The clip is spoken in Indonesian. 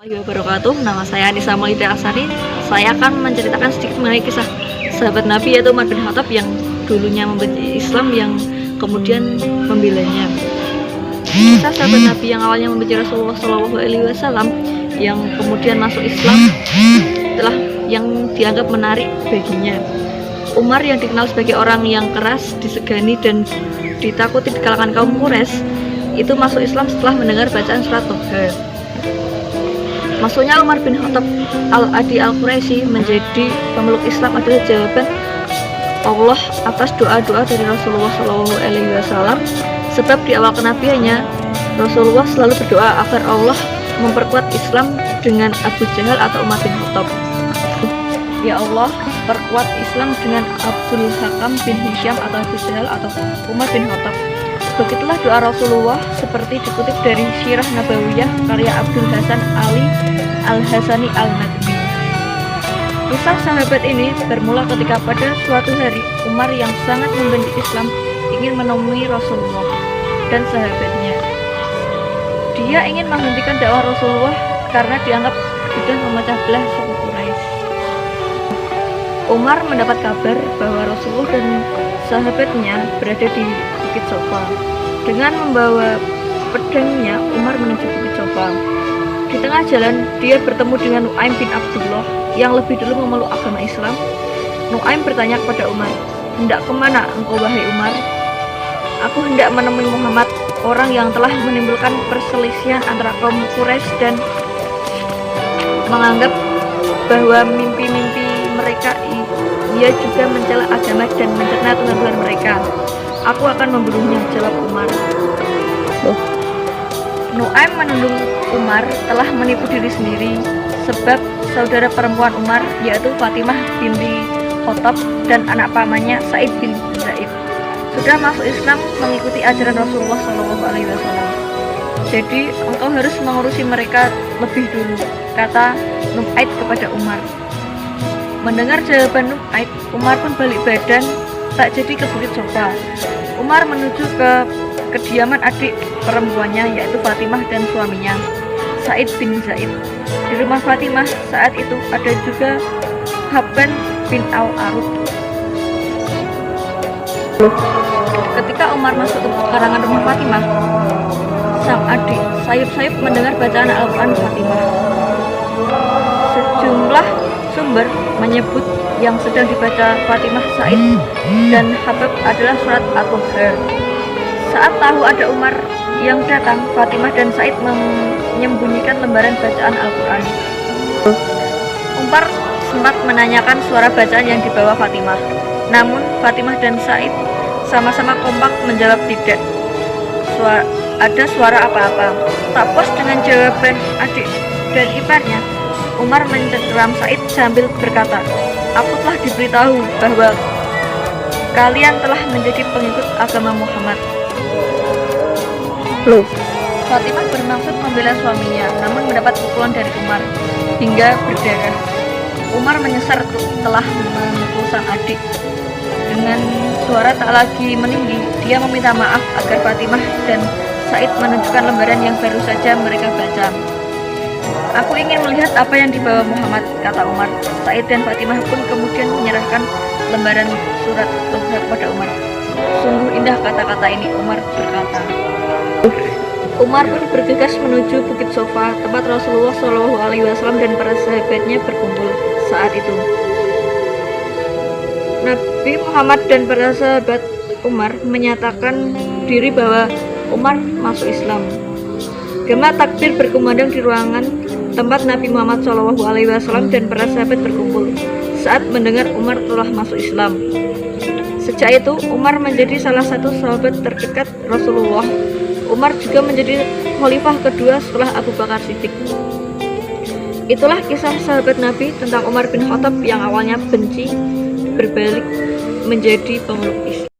Wabarakatuh. Nama saya Anissa Maulida Asari. Saya akan menceritakan sedikit mengenai kisah sahabat Nabi, yaitu Umar bin Khattab yang dulunya membenci Islam, yang kemudian membelanya. Kisah sahabat Nabi yang awalnya membenci Rasulullah SAW, yang kemudian masuk Islam itulah yang dianggap menarik baginya. Umar yang dikenal sebagai orang yang keras, disegani dan ditakuti di kalangan kaum Quraisy, itu masuk Islam setelah mendengar bacaan surat Toha. Masuknya Umar bin Khattab al-Adi al-Quraisy menjadi pemeluk Islam adalah jawaban Allah atas doa-doa dari Rasulullah SAW. Sebab di awal kenabiannya Rasulullah selalu berdoa agar Allah memperkuat Islam dengan Abu Jahal atau Umar bin Khattab. Ya Allah, perkuat Islam dengan Abdul Hakam bin Hisham atau Abu Jahal atau Umar bin Khattab. Begitulah doa Rasulullah seperti dikutip dari Sirah Nabawiyah karya Abdul Hasan Ali Al-Hasani Al-Nadwi. Kisah sahabat ini bermula ketika pada suatu hari Umar yang sangat membenci Islam ingin menemui Rasulullah dan sahabatnya. Dia ingin menghentikan dakwah Rasulullah karena dianggap sudah memecah belah suku Quraisy. Umar mendapat kabar bahwa Rasulullah dan sahabatnya berada di Bukit Sofa. Dengan membawa pedangnya, Umar menuju Bukit Sofa. Di tengah jalan, dia bertemu dengan Nu'aim bin Abdullah yang lebih dulu memeluk agama Islam. Nu'aim bertanya kepada Umar, "Hendak kemana engkau, wahai Umar?" "Aku hendak menemui Muhammad, orang yang telah menimbulkan perselisihan antara kaum Quraisy dan menganggap bahwa mimpi-mimpi mereka ia juga mencela agama dan mencerna Tuhan-Tuhan mereka. Aku akan membunuhnya," jawab Umar. Nu'aim menunduk Umar telah menipu diri sendiri, sebab saudara perempuan Umar yaitu Fatimah binti Khattab dan anak pamannya Sa'id bin Zaid sudah masuk Islam mengikuti ajaran Rasulullah SAW. "Jadi engkau harus mengurusi mereka lebih dulu," kata Nu'aim kepada Umar. Mendengar jawaban Nu'aim, Umar pun balik badan tak jadi ke Bukit Sofa. Umar menuju ke kediaman adik perempuannya yaitu Fatimah dan suaminya Sa'id bin Zaid. Di rumah Fatimah saat itu ada juga Habban bin Al-Arud. Ketika Umar masuk ke karangan rumah Fatimah, sang adik sayup-sayup mendengar bacaan Al-Quran Fatimah. Sejumlah sumber menyebut yang sedang dibaca Fatimah, Sa'id dan Habab adalah surat At-Toha. Saat tahu ada Umar yang datang, Fatimah dan Sa'id menyembunyikan lembaran bacaan Al-Quran. Umar sempat menanyakan suara bacaan yang dibawa Fatimah, namun Fatimah dan Sa'id sama-sama kompak menjawab tidak ada suara apa-apa. Tak puas dengan jawaban adik dan iparnya, Umar mencengkeram Sa'id sambil berkata, "Aku telah diberitahu bahwa kalian telah menjadi pengikut agama Muhammad." Fatimah bermaksud membela suaminya, namun mendapat pukulan dari Umar hingga berdarah. Umar menyesal telah memukul sang adik. Dengan suara tak lagi meninggi, dia meminta maaf agar Fatimah dan Sa'id menunjukkan lembaran yang baru saja mereka baca. "Aku ingin melihat apa yang dibawa Muhammad," kata Umar. Sa'id dan Fatimah pun kemudian menyerahkan lembaran surat Toha kepada Umar. "Sungguh indah kata-kata ini," Umar berkata. Umar pun bergegas menuju Bukit Sofa, tempat Rasulullah SAW dan para sahabatnya berkumpul saat itu. Nabi Muhammad dan para sahabat Umar menyatakan diri bahwa Umar masuk Islam. Gema takbir berkumandang di ruangan tempat Nabi Muhammad SAW dan para sahabat berkumpul saat mendengar Umar telah masuk Islam. Sejak itu, Umar menjadi salah satu sahabat terdekat Rasulullah. Umar juga menjadi khalifah kedua setelah Abu Bakar Siddiq. Itulah kisah sahabat Nabi tentang Umar bin Khattab yang awalnya benci berbalik menjadi pemeluk Islam.